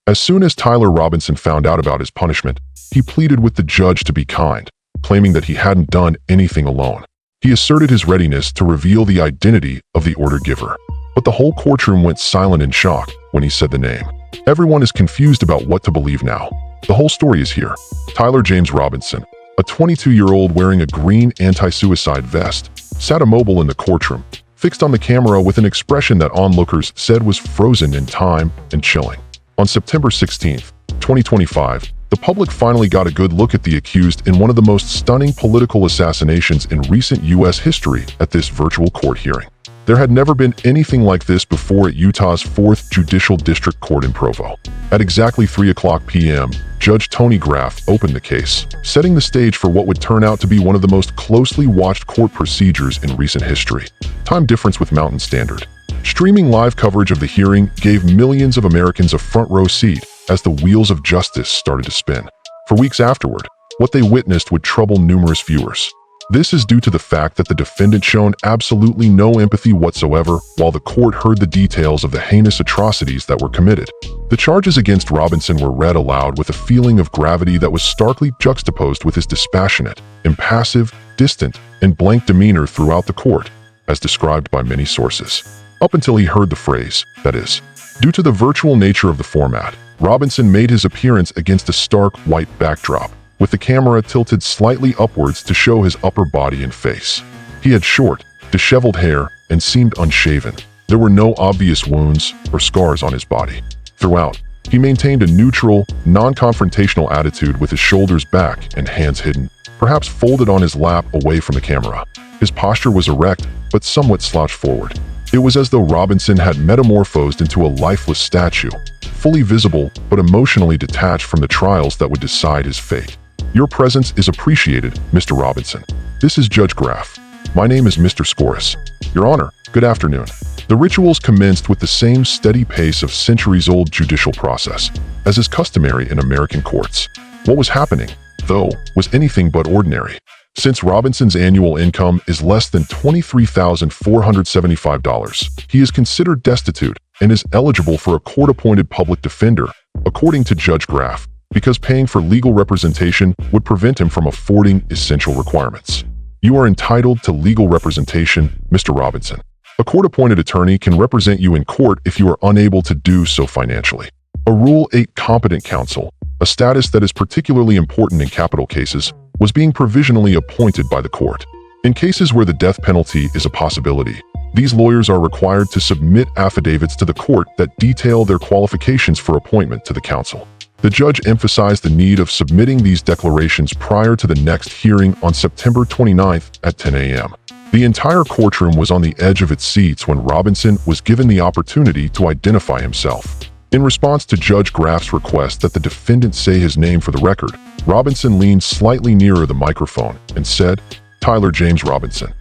As soon as Tyler Robinson found out about his punishment, he pleaded with the judge to be kind, claiming that he hadn't done anything alone. He asserted his readiness to reveal the identity of the order giver. But the whole courtroom went silent in shock when he said the name. Everyone is confused about what to believe now. The whole story is here. Tyler James Robinson, a 22-year-old wearing a green anti-suicide vest, sat immobile in the courtroom, fixed on the camera with an expression that onlookers said was frozen in time and chilling. On September 16, 2025, the public finally got a good look at the accused in one of the most stunning political assassinations in recent U.S. history at this virtual court hearing. There had never been anything like this before at Utah's 4th Judicial District Court in Provo. At exactly 3:00 p.m., Judge Tony Graff opened the case, setting the stage for what would turn out to be one of the most closely watched court procedures in recent history. Time difference with Mountain Standard. Streaming live coverage of the hearing gave millions of Americans a front-row seat as the wheels of justice started to spin. For weeks afterward, what they witnessed would trouble numerous viewers. This is due to the fact that the defendant shown absolutely no empathy whatsoever while the court heard the details of the heinous atrocities that were committed. The charges against Robinson were read aloud with a feeling of gravity that was starkly juxtaposed with his dispassionate, impassive, distant, and blank demeanor throughout the court, as described by many sources. Up until he heard the phrase, that is. Due to the virtual nature of the format, Robinson made his appearance against a stark white backdrop, with the camera tilted slightly upwards to show his upper body and face. He had short, disheveled hair and seemed unshaven. There were no obvious wounds or scars on his body. Throughout, he maintained a neutral, non-confrontational attitude with his shoulders back and hands hidden, perhaps folded on his lap away from the camera. His posture was erect, but somewhat slouched forward. It was as though Robinson had metamorphosed into a lifeless statue, fully visible but emotionally detached from the trials that would decide his fate. Your presence is appreciated, Mr. Robinson. This is Judge Graff. My name is Mr. Scoris. Your Honor, good afternoon. The rituals commenced with the same steady pace of centuries-old judicial process, as is customary in American courts. What was happening, though, was anything but ordinary. Since Robinson's annual income is less than $23,475, he is considered destitute and is eligible for a court-appointed public defender, according to Judge Graff, because paying for legal representation would prevent him from affording essential requirements. You are entitled to legal representation, Mr. Robinson. A court-appointed attorney can represent you in court if you are unable to do so financially. A Rule 8 competent counsel, a status that is particularly important in capital cases, was being provisionally appointed by the court. In cases where the death penalty is a possibility, these lawyers are required to submit affidavits to the court that detail their qualifications for appointment to the counsel. The judge emphasized the need of submitting these declarations prior to the next hearing on September 29th at 10 a.m. The entire courtroom was on the edge of its seats when Robinson was given the opportunity to identify himself. In response to Judge Graff's request that the defendant say his name for the record, Robinson leaned slightly nearer the microphone and said, "Tyler James Robinson."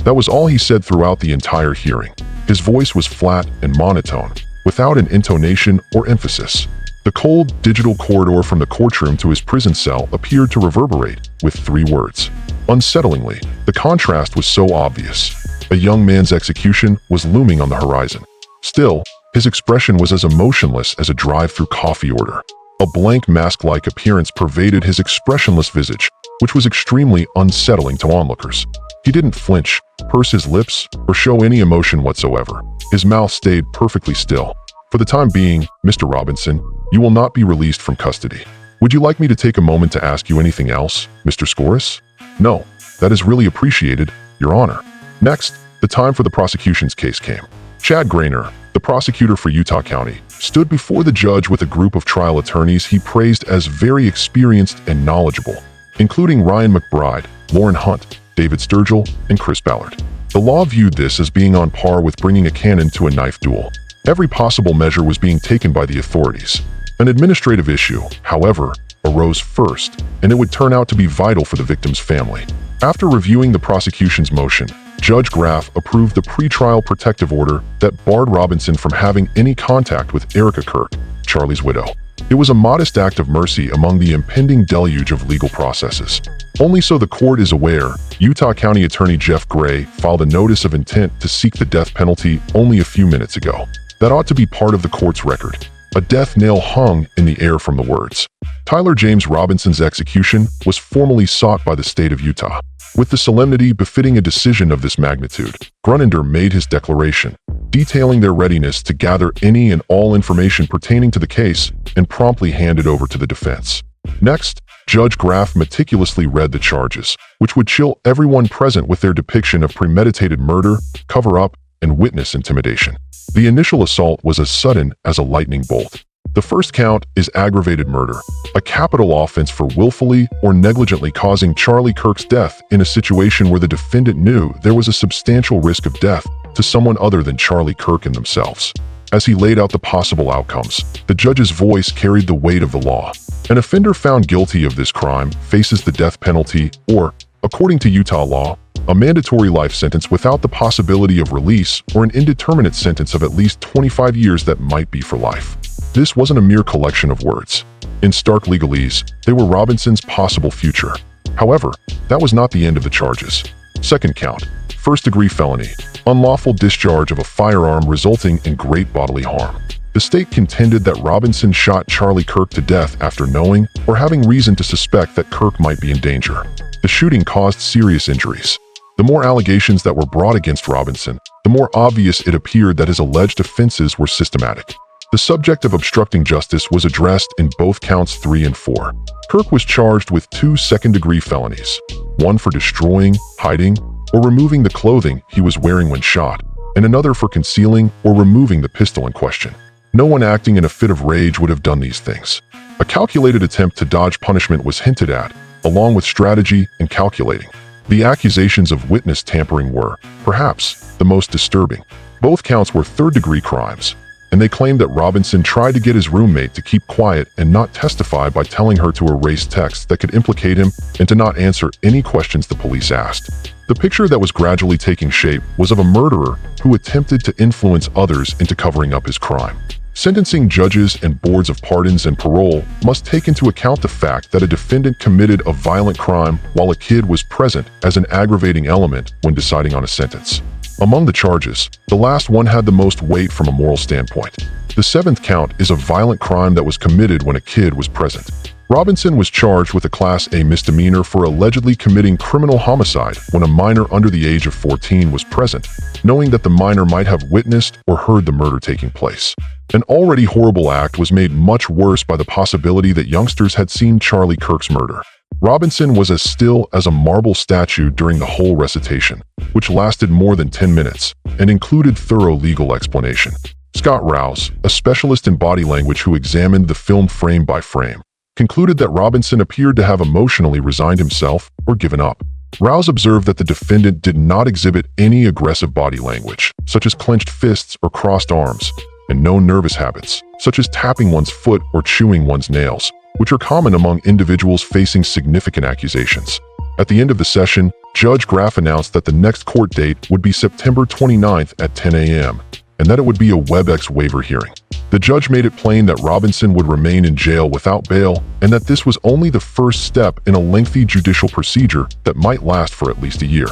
That was all he said throughout the entire hearing. His voice was flat and monotone, without an intonation or emphasis. The cold, digital corridor from the courtroom to his prison cell appeared to reverberate with 3 words. Unsettlingly, the contrast was so obvious. A young man's execution was looming on the horizon. Still, his expression was as emotionless as a drive-through coffee order. A blank mask-like appearance pervaded his expressionless visage, which was extremely unsettling to onlookers. He didn't flinch, purse his lips, or show any emotion whatsoever. His mouth stayed perfectly still. For the time being, Mr. Robinson, you will not be released from custody. Would you like me to take a moment to ask you anything else, Mr. Scoris? No, that is really appreciated, Your Honor. Next, the time for the prosecution's case came. Chad Grainer, the prosecutor for Utah County, stood before the judge with a group of trial attorneys he praised as very experienced and knowledgeable, including Ryan McBride, Lauren Hunt, David Sturgill, and Chris Ballard. The law viewed this as being on par with bringing a cannon to a knife duel. Every possible measure was being taken by the authorities. An administrative issue, however, arose first, and it would turn out to be vital for the victim's family. After reviewing the prosecution's motion, Judge Graff approved the pretrial protective order that barred Robinson from having any contact with Erica Kirk, Charlie's widow. It was a modest act of mercy among the impending deluge of legal processes. Only so the court is aware, Utah County Attorney Jeff Gray filed a notice of intent to seek the death penalty only a few minutes ago. That ought to be part of the court's record. A death nail hung in the air from the words. Tyler James Robinson's execution was formally sought by the state of Utah. With the solemnity befitting a decision of this magnitude, Grunander made his declaration, detailing their readiness to gather any and all information pertaining to the case and promptly hand it over to the defense. Next, Judge Graff meticulously read the charges, which would chill everyone present with their depiction of premeditated murder, cover-up, and witness intimidation. The initial assault was as sudden as a lightning bolt. The first count is aggravated murder, a capital offense for willfully or negligently causing Charlie Kirk's death in a situation where the defendant knew there was a substantial risk of death to someone other than Charlie Kirk and themselves. As he laid out the possible outcomes, the judge's voice carried the weight of the law. An offender found guilty of this crime faces the death penalty or, according to Utah law, a mandatory life sentence without the possibility of release or an indeterminate sentence of at least 25 years that might be for life. This wasn't a mere collection of words. In stark legalese, they were Robinson's possible future. However, that was not the end of the charges. Second count, first-degree felony, unlawful discharge of a firearm resulting in great bodily harm. The state contended that Robinson shot Charlie Kirk to death after knowing or having reason to suspect that Kirk might be in danger. The shooting caused serious injuries. The more allegations that were brought against Robinson, the more obvious it appeared that his alleged offenses were systematic. The subject of obstructing justice was addressed in both counts 3 and 4. Kirk was charged with 2 second-degree felonies, one for destroying, hiding, or removing the clothing he was wearing when shot, and another for concealing or removing the pistol in question. No one acting in a fit of rage would have done these things. A calculated attempt to dodge punishment was hinted at, along with strategy and calculating. The accusations of witness tampering were, perhaps, the most disturbing. Both counts were third-degree crimes, and they claimed that Robinson tried to get his roommate to keep quiet and not testify by telling her to erase texts that could implicate him and to not answer any questions the police asked. The picture that was gradually taking shape was of a murderer who attempted to influence others into covering up his crime. Sentencing judges and boards of pardons and parole must take into account the fact that a defendant committed a violent crime while a kid was present as an aggravating element when deciding on a sentence. Among the charges, the last one had the most weight from a moral standpoint. The 7th count is a violent crime that was committed when a kid was present. Robinson was charged with a Class A misdemeanor for allegedly committing criminal homicide when a minor under the age of 14 was present, knowing that the minor might have witnessed or heard the murder taking place. An already horrible act was made much worse by the possibility that youngsters had seen Charlie Kirk's murder. Robinson was as still as a marble statue during the whole recitation, which lasted more than 10 minutes and included thorough legal explanation. Scott Rouse, a specialist in body language who examined the film frame by frame, concluded that Robinson appeared to have emotionally resigned himself or given up. Rouse observed that the defendant did not exhibit any aggressive body language, such as clenched fists or crossed arms, and no nervous habits, such as tapping one's foot or chewing one's nails, which are common among individuals facing significant accusations. At the end of the session, Judge Graff announced that the next court date would be September 29th at 10 a.m., and that it would be a WebEx waiver hearing. The judge made it plain that Robinson would remain in jail without bail and that this was only the first step in a lengthy judicial procedure that might last for at least a year.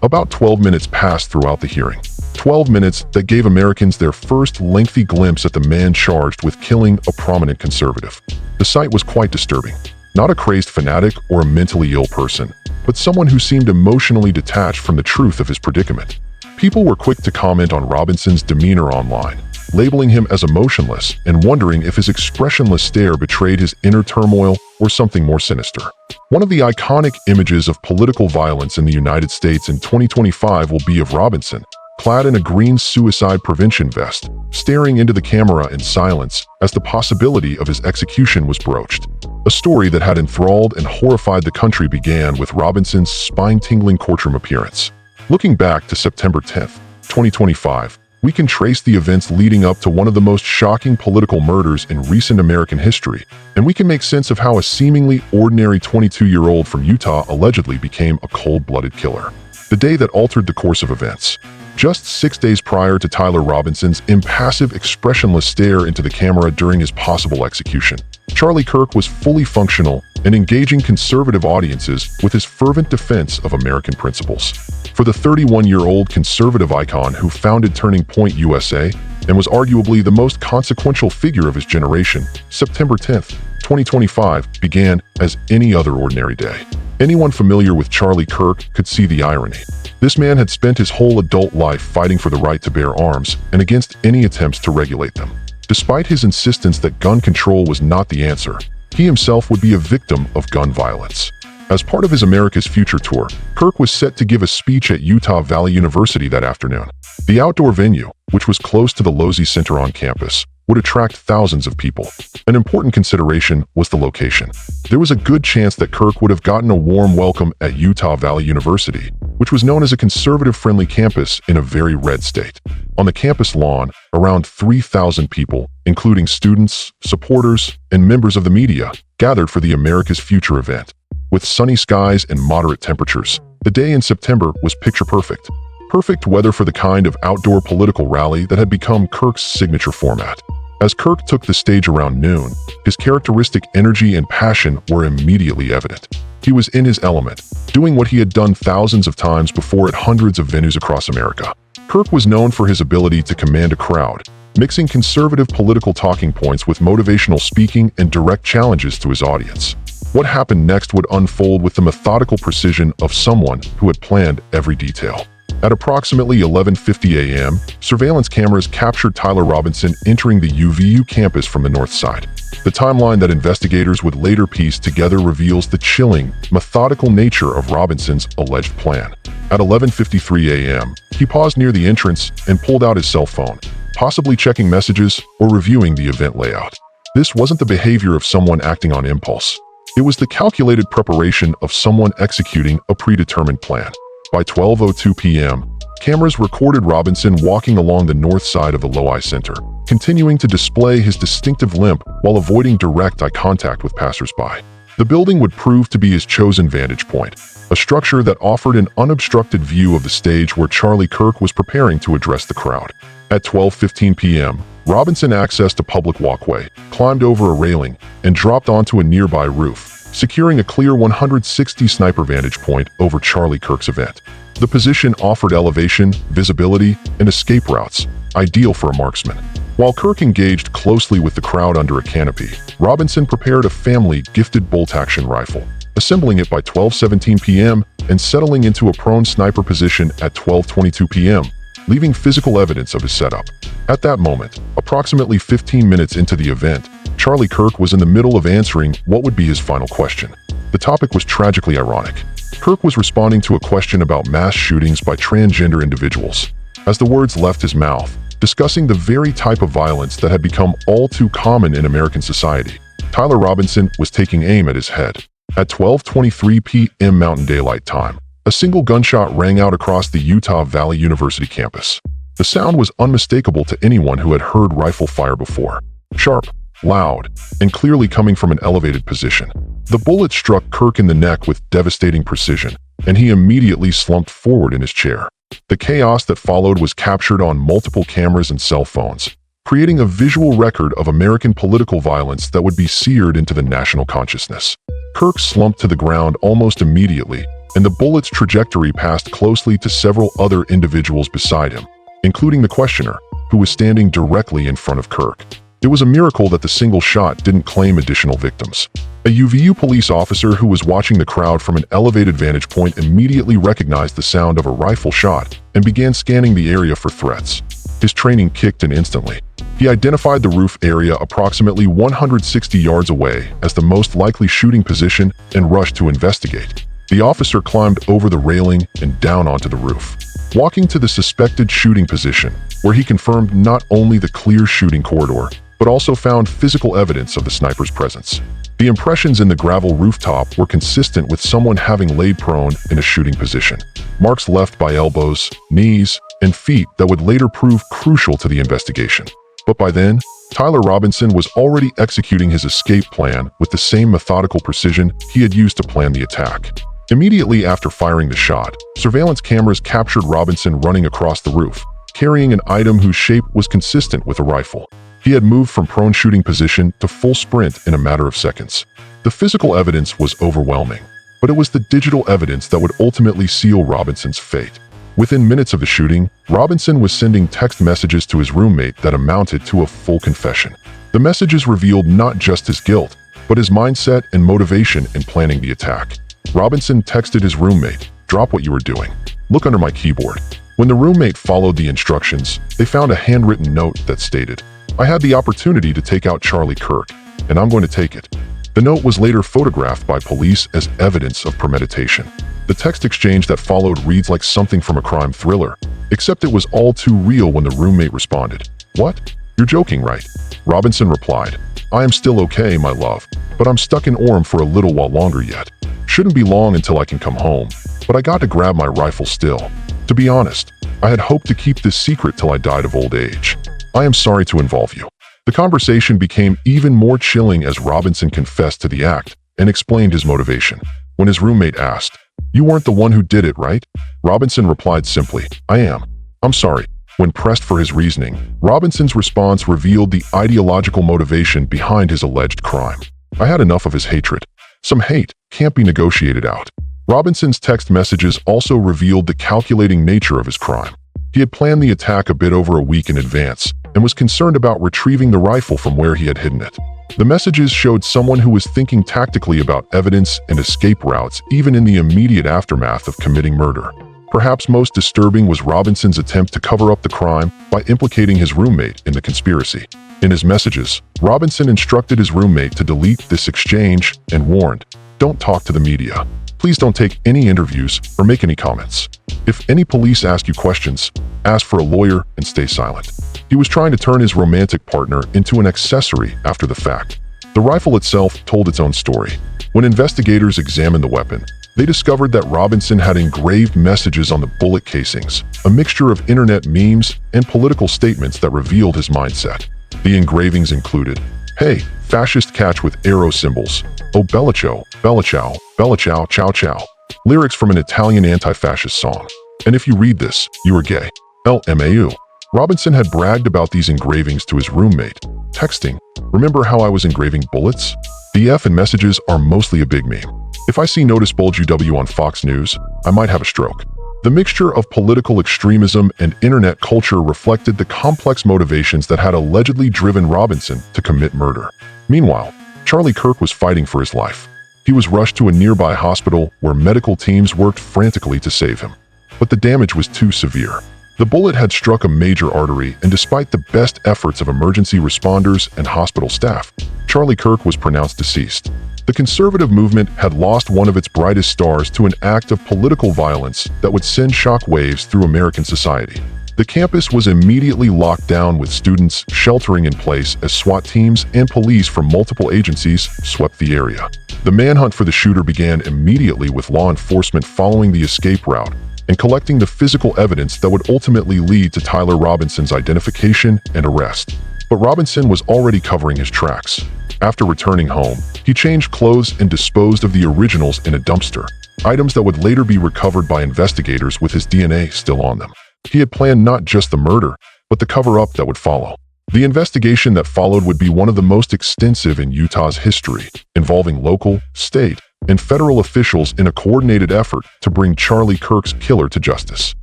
About 12 minutes passed throughout the hearing. 12 minutes that gave Americans their first lengthy glimpse at the man charged with killing a prominent conservative. The sight was quite disturbing. Not a crazed fanatic or a mentally ill person, but someone who seemed emotionally detached from the truth of his predicament. People were quick to comment on Robinson's demeanor online, labeling him as emotionless and wondering if his expressionless stare betrayed his inner turmoil or something more sinister. One of the iconic images of political violence in the United States in 2025 will be of Robinson, clad in a green suicide prevention vest, staring into the camera in silence as the possibility of his execution was broached. A story that had enthralled and horrified the country began with Robinson's spine-tingling courtroom appearance. Looking back to September 10th, 2025, we can trace the events leading up to one of the most shocking political murders in recent American history, and we can make sense of how a seemingly ordinary 22-year-old from Utah allegedly became a cold-blooded killer. The day that altered the course of events. Just 6 days prior to Tyler Robinson's impassive, expressionless stare into the camera during his possible execution, Charlie Kirk was fully functional and engaging conservative audiences with his fervent defense of American principles. For the 31-year-old conservative icon who founded Turning Point USA, and was arguably the most consequential figure of his generation, September 10, 2025, began as any other ordinary day. Anyone familiar with Charlie Kirk could see the irony. This man had spent his whole adult life fighting for the right to bear arms and against any attempts to regulate them. Despite his insistence that gun control was not the answer, he himself would be a victim of gun violence. As part of his America's Future tour, Kirk was set to give a speech at Utah Valley University that afternoon. The outdoor venue, which was close to the Lozy Center on campus, would attract thousands of people. An important consideration was the location. There was a good chance that Kirk would have gotten a warm welcome at Utah Valley University, which was known as a conservative-friendly campus in a very red state. On the campus lawn, around 3,000 people, including students, supporters, and members of the media, gathered for the America's Future event. With sunny skies and moderate temperatures, the day in September was picture perfect. Perfect weather for the kind of outdoor political rally that had become Kirk's signature format. As Kirk took the stage around noon, his characteristic energy and passion were immediately evident. He was in his element, doing what he had done thousands of times before at hundreds of venues across America. Kirk was known for his ability to command a crowd, mixing conservative political talking points with motivational speaking and direct challenges to his audience. What happened next would unfold with the methodical precision of someone who had planned every detail. At approximately 11:50 a.m., surveillance cameras captured Tyler Robinson entering the UVU campus from the north side. The timeline that investigators would later piece together reveals the chilling, methodical nature of Robinson's alleged plan. At 11:53 a.m., he paused near the entrance and pulled out his cell phone, possibly checking messages or reviewing the event layout. This wasn't the behavior of someone acting on impulse. It was the calculated preparation of someone executing a predetermined plan. By 12:02 p.m., cameras recorded Robinson walking along the north side of the Lowy Center, continuing to display his distinctive limp while avoiding direct eye contact with passersby. The building would prove to be his chosen vantage point, a structure that offered an unobstructed view of the stage where Charlie Kirk was preparing to address the crowd. At 12:15 p.m., Robinson accessed a public walkway, climbed over a railing, and dropped onto a nearby roof, securing a clear 160 sniper vantage point over Charlie Kirk's event. The position offered elevation, visibility, and escape routes, ideal for a marksman. While Kirk engaged closely with the crowd under a canopy, Robinson prepared a family-gifted bolt-action rifle, assembling it by 12:17 p.m. and settling into a prone sniper position at 12:22 p.m., leaving physical evidence of his setup. At that moment, approximately 15 minutes into the event, Charlie Kirk was in the middle of answering what would be his final question. The topic was tragically ironic. Kirk was responding to a question about mass shootings by transgender individuals. As the words left his mouth, discussing the very type of violence that had become all too common in American society, Tyler Robinson was taking aim at his head. At 12:23 p.m. Mountain Daylight Time, a single gunshot rang out across the Utah Valley University campus. The sound was unmistakable to anyone who had heard rifle fire before. Sharp, loud, and clearly coming from an elevated position. The bullet struck Kirk in the neck with devastating precision, and he immediately slumped forward in his chair. The chaos that followed was captured on multiple cameras and cell phones, creating a visual record of American political violence that would be seared into the national consciousness. Kirk slumped to the ground almost immediately, and the bullet's trajectory passed closely to several other individuals beside him, including the questioner, who was standing directly in front of Kirk. It was a miracle that the single shot didn't claim additional victims. A UVU police officer who was watching the crowd from an elevated vantage point immediately recognized the sound of a rifle shot and began scanning the area for threats. His training kicked in instantly. He identified the roof area approximately 160 yards away as the most likely shooting position and rushed to investigate. The officer climbed over the railing and down onto the roof, walking to the suspected shooting position, where he confirmed not only the clear shooting corridor, but also found physical evidence of the sniper's presence. The impressions in the gravel rooftop were consistent with someone having laid prone in a shooting position. Marks left by elbows, knees, and feet that would later prove crucial to the investigation. But by then, Tyler Robinson was already executing his escape plan with the same methodical precision he had used to plan the attack. Immediately after firing the shot, surveillance cameras captured Robinson running across the roof, carrying an item whose shape was consistent with a rifle. He had moved from prone shooting position to full sprint in a matter of seconds. The physical evidence was overwhelming, but it was the digital evidence that would ultimately seal Robinson's fate. Within minutes of the shooting, Robinson was sending text messages to his roommate that amounted to a full confession. The messages revealed not just his guilt, but his mindset and motivation in planning the attack. Robinson texted his roommate, "Drop what you were doing. Look under my keyboard." When the roommate followed the instructions, they found a handwritten note that stated, "I had the opportunity to take out Charlie Kirk, and I'm going to take it." The note was later photographed by police as evidence of premeditation. The text exchange that followed reads like something from a crime thriller, except it was all too real when the roommate responded, "What? You're joking, right?" Robinson replied, "I am still okay, my love, but I'm stuck in Orem for a little while longer yet. Shouldn't be long until I can come home, but I got to grab my rifle still. To be honest, I had hoped to keep this secret till I died of old age. I am sorry to involve you." The conversation became even more chilling as Robinson confessed to the act and explained his motivation. When his roommate asked, "You weren't the one who did it, right?" Robinson replied simply, "I am. I'm sorry." When pressed for his reasoning, Robinson's response revealed the ideological motivation behind his alleged crime. "I had enough of his hatred. Some hate can't be negotiated out." Robinson's text messages also revealed the calculating nature of his crime. He had planned the attack a bit over a week in advance and was concerned about retrieving the rifle from where he had hidden it. The messages showed someone who was thinking tactically about evidence and escape routes even in the immediate aftermath of committing murder. Perhaps most disturbing was Robinson's attempt to cover up the crime by implicating his roommate in the conspiracy. In his messages, Robinson instructed his roommate to delete this exchange and warned, "Don't talk to the media. Please don't take any interviews or make any comments. If any police ask you questions, ask for a lawyer and stay silent." He was trying to turn his romantic partner into an accessory after the fact. The rifle itself told its own story. When investigators examined the weapon, they discovered that Robinson had engraved messages on the bullet casings, a mixture of internet memes and political statements that revealed his mindset. The engravings included, "Hey, fascist catch with arrow symbols. Oh, Bellicio, Bellicio, Bellicio, ciao ciao." Lyrics from an Italian anti-fascist song. "And if you read this, you are gay. LMAU." Robinson had bragged about these engravings to his roommate, texting, "Remember how I was engraving bullets?" The F in messages are mostly a big meme. "If I see Notice Bulge UW on Fox News, I might have a stroke." The mixture of political extremism and internet culture reflected the complex motivations that had allegedly driven Robinson to commit murder. Meanwhile, Charlie Kirk was fighting for his life. He was rushed to a nearby hospital where medical teams worked frantically to save him. But the damage was too severe. The bullet had struck a major artery, and despite the best efforts of emergency responders and hospital staff, Charlie Kirk was pronounced deceased. The conservative movement had lost one of its brightest stars to an act of political violence that would send shockwaves through American society. The campus was immediately locked down with students sheltering in place as SWAT teams and police from multiple agencies swept the area. The manhunt for the shooter began immediately with law enforcement following the escape route and collecting the physical evidence that would ultimately lead to Tyler Robinson's identification and arrest. But Robinson was already covering his tracks. After returning home, he changed clothes and disposed of the originals in a dumpster, items that would later be recovered by investigators with his DNA still on them. He had planned not just the murder, but the cover-up that would follow. The investigation that followed would be one of the most extensive in Utah's history, involving local, state, and federal officials in a coordinated effort to bring Charlie Kirk's killer to justice.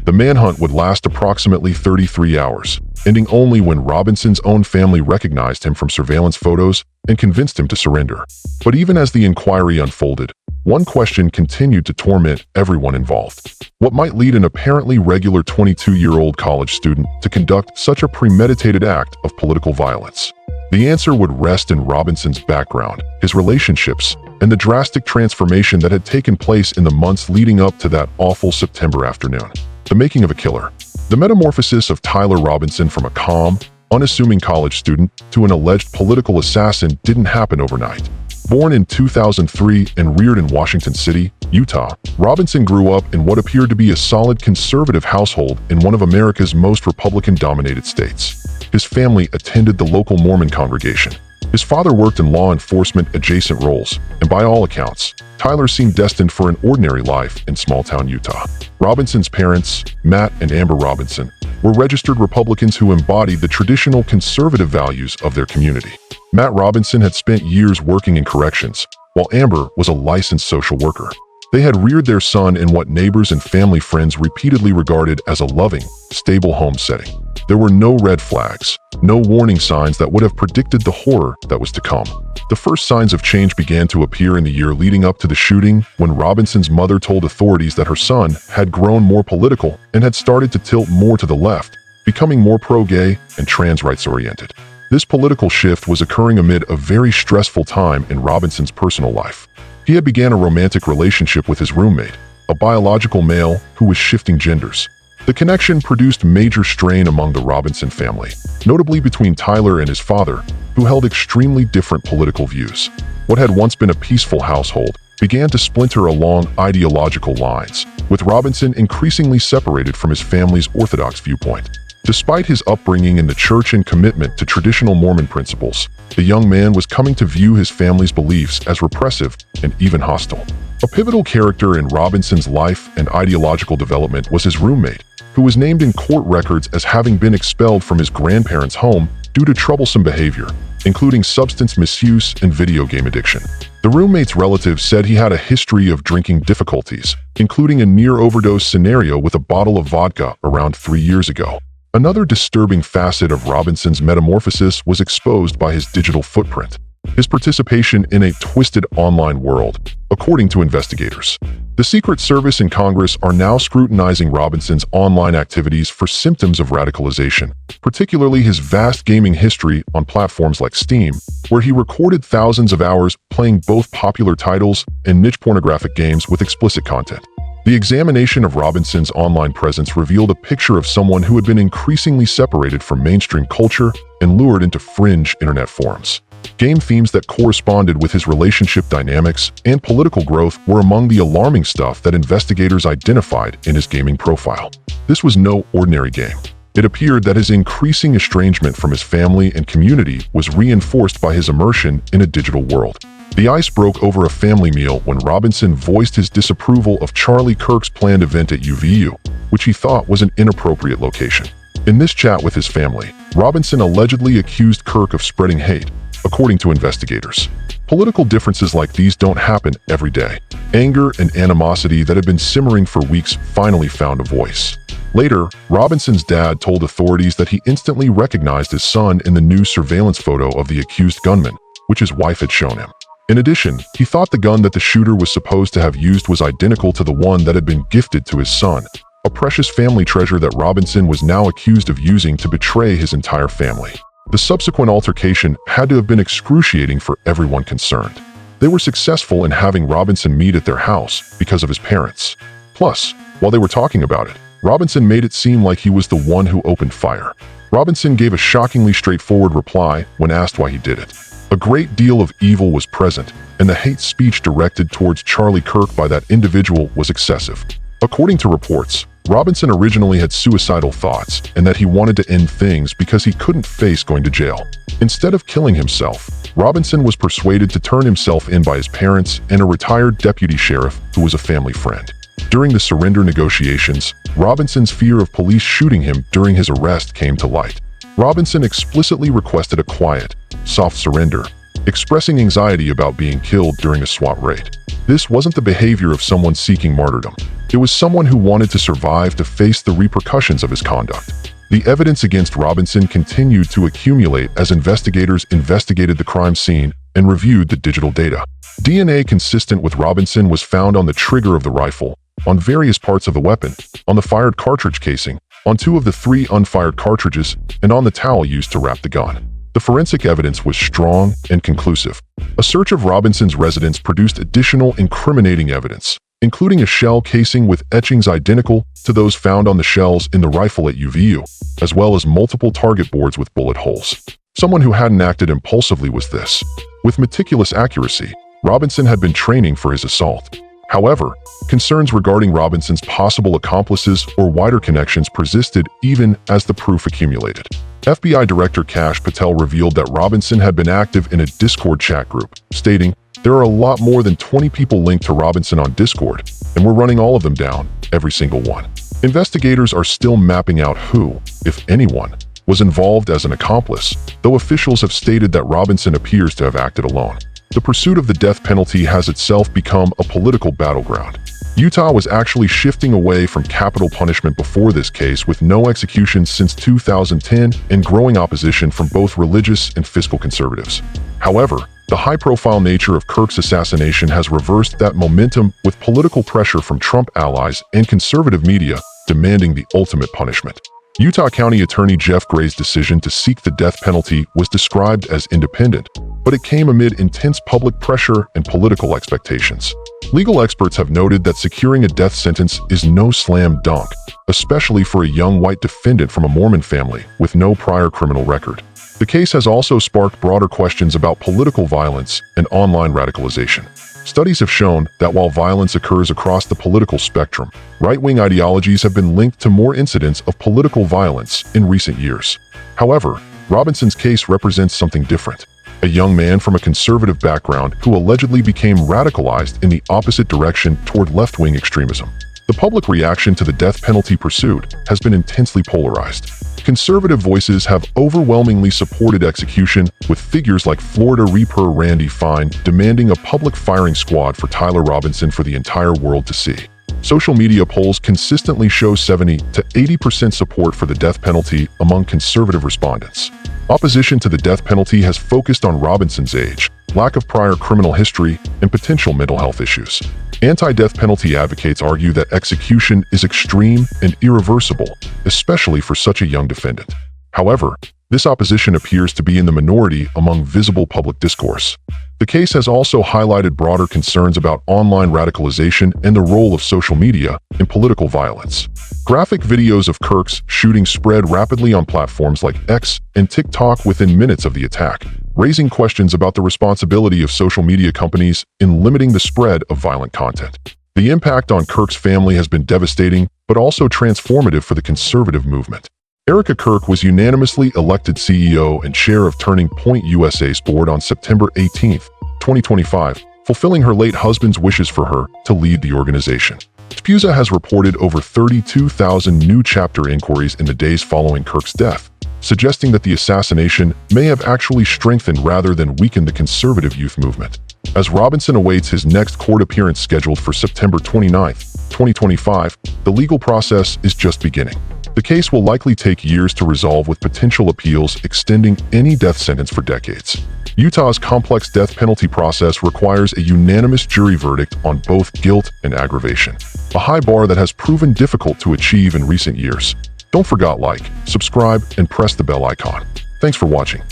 The manhunt would last approximately 33 hours, ending only when Robinson's own family recognized him from surveillance photos and convinced him to surrender. But even as the inquiry unfolded, one question continued to torment everyone involved. What might lead an apparently regular 22-year-old college student to conduct such a premeditated act of political violence? The answer would rest in Robinson's background, his relationships, and the drastic transformation that had taken place in the months leading up to that awful September afternoon. The making of a killer. The metamorphosis of Tyler Robinson from a calm, unassuming college student to an alleged political assassin didn't happen overnight. Born in 2003 and reared in Washington City, Utah, Robinson grew up in what appeared to be a solid conservative household in one of America's most Republican-dominated states. His family attended the local Mormon congregation. His father worked in law enforcement adjacent roles, and by all accounts, Tyler seemed destined for an ordinary life in small-town Utah. Robinson's parents, Matt and Amber Robinson, were registered Republicans who embodied the traditional conservative values of their community. Matt Robinson had spent years working in corrections, while Amber was a licensed social worker. They had reared their son in what neighbors and family friends repeatedly regarded as a loving, stable home setting. There were no red flags, no warning signs that would have predicted the horror that was to come. The first signs of change began to appear in the year leading up to the shooting, when Robinson's mother told authorities that her son had grown more political and had started to tilt more to the left, becoming more pro-gay and trans rights-oriented. This political shift was occurring amid a very stressful time in Robinson's personal life. He had begun a romantic relationship with his roommate, a biological male who was shifting genders. The connection produced major strain among the Robinson family, notably between Tyler and his father, who held extremely different political views. What had once been a peaceful household began to splinter along ideological lines, with Robinson increasingly separated from his family's orthodox viewpoint. Despite his upbringing in the church and commitment to traditional Mormon principles, the young man was coming to view his family's beliefs as repressive and even hostile. A pivotal character in Robinson's life and ideological development was his roommate, who was named in court records as having been expelled from his grandparents' home due to troublesome behavior, including substance misuse and video game addiction. The roommate's relatives said he had a history of drinking difficulties, including a near overdose scenario with a bottle of vodka around 3 years ago. Another disturbing facet of Robinson's metamorphosis was exposed by his digital footprint, his participation in a twisted online world, according to investigators. The Secret Service and Congress are now scrutinizing Robinson's online activities for symptoms of radicalization, particularly his vast gaming history on platforms like Steam, where he recorded thousands of hours playing both popular titles and niche pornographic games with explicit content. The examination of Robinson's online presence revealed a picture of someone who had been increasingly separated from mainstream culture and lured into fringe internet forums. Game themes that corresponded with his relationship dynamics and political growth were among the alarming stuff that investigators identified in his gaming profile. This was no ordinary game. It appeared that his increasing estrangement from his family and community was reinforced by his immersion in a digital world. The ice broke over a family meal when Robinson voiced his disapproval of Charlie Kirk's planned event at UVU, which he thought was an inappropriate location. In this chat with his family, Robinson allegedly accused Kirk of spreading hate, according to investigators. Political differences like these don't happen every day. Anger and animosity that had been simmering for weeks finally found a voice. Later, Robinson's dad told authorities that he instantly recognized his son in the new surveillance photo of the accused gunman, which his wife had shown him. In addition, he thought the gun that the shooter was supposed to have used was identical to the one that had been gifted to his son, a precious family treasure that Robinson was now accused of using to betray his entire family. The subsequent altercation had to have been excruciating for everyone concerned. They were successful in having Robinson meet at their house because of his parents. Plus, while they were talking about it, Robinson made it seem like he was the one who opened fire. Robinson gave a shockingly straightforward reply when asked why he did it. A great deal of evil was present, and the hate speech directed towards Charlie Kirk by that individual was excessive. According to reports, Robinson originally had suicidal thoughts and that he wanted to end things because he couldn't face going to jail. Instead of killing himself, Robinson was persuaded to turn himself in by his parents and a retired deputy sheriff who was a family friend. During the surrender negotiations, Robinson's fear of police shooting him during his arrest came to light. Robinson explicitly requested a quiet, soft surrender, expressing anxiety about being killed during a SWAT raid. This wasn't the behavior of someone seeking martyrdom. It was someone who wanted to survive to face the repercussions of his conduct. The evidence against Robinson continued to accumulate as investigators investigated the crime scene and reviewed the digital data. DNA consistent with Robinson was found on the trigger of the rifle, on various parts of the weapon, on the fired cartridge casing, on 2 of the 3 unfired cartridges, and on the towel used to wrap the gun. The forensic evidence was strong and conclusive. A search of Robinson's residence produced additional incriminating evidence, including a shell casing with etchings identical to those found on the shells in the rifle at UVU, as well as multiple target boards with bullet holes. Someone who hadn't acted impulsively was this. With meticulous accuracy, Robinson had been training for his assault. However, concerns regarding Robinson's possible accomplices or wider connections persisted even as the proof accumulated. FBI Director Kash Patel revealed that Robinson had been active in a Discord chat group, stating, "There are a lot more than 20 people linked to Robinson on Discord, and we're running all of them down, every single one." Investigators are still mapping out who, if anyone, was involved as an accomplice, though officials have stated that Robinson appears to have acted alone. The pursuit of the death penalty has itself become a political battleground. Utah was actually shifting away from capital punishment before this case, with no executions since 2010 and growing opposition from both religious and fiscal conservatives. However, the high-profile nature of Kirk's assassination has reversed that momentum, with political pressure from Trump allies and conservative media demanding the ultimate punishment. Utah County Attorney Jeff Gray's decision to seek the death penalty was described as independent, but it came amid intense public pressure and political expectations. Legal experts have noted that securing a death sentence is no slam dunk, especially for a young white defendant from a Mormon family with no prior criminal record. The case has also sparked broader questions about political violence and online radicalization. Studies have shown that while violence occurs across the political spectrum, right-wing ideologies have been linked to more incidents of political violence in recent years. However, Robinson's case represents something different. A young man from a conservative background who allegedly became radicalized in the opposite direction toward left-wing extremism. The public reaction to the death penalty pursued has been intensely polarized. Conservative voices have overwhelmingly supported execution, with figures like Florida Reaper Randy Fine demanding a public firing squad for Tyler Robinson for the entire world to see. Social media polls consistently show 70 to 80% support for the death penalty among conservative respondents. Opposition to the death penalty has focused on Robinson's age, lack of prior criminal history, and potential mental health issues. Anti-death penalty advocates argue that execution is extreme and irreversible, especially for such a young defendant. However, this opposition appears to be in the minority among visible public discourse. The case has also highlighted broader concerns about online radicalization and the role of social media in political violence. Graphic videos of Kirk's shooting spread rapidly on platforms like X and TikTok within minutes of the attack, raising questions about the responsibility of social media companies in limiting the spread of violent content. The impact on Kirk's family has been devastating, but also transformative for the conservative movement. Erica Kirk was unanimously elected CEO and chair of Turning Point USA's board on September 18, 2025, fulfilling her late husband's wishes for her to lead the organization. TPUSA has reported over 32,000 new chapter inquiries in the days following Kirk's death, suggesting that the assassination may have actually strengthened rather than weakened the conservative youth movement. As Robinson awaits his next court appearance scheduled for September 29, 2025, the legal process is just beginning. The case will likely take years to resolve, with potential appeals extending any death sentence for decades. Utah's complex death penalty process requires a unanimous jury verdict on both guilt and aggravation, a high bar that has proven difficult to achieve in recent years. Don't forget to like, subscribe, and press the bell icon. Thanks for watching.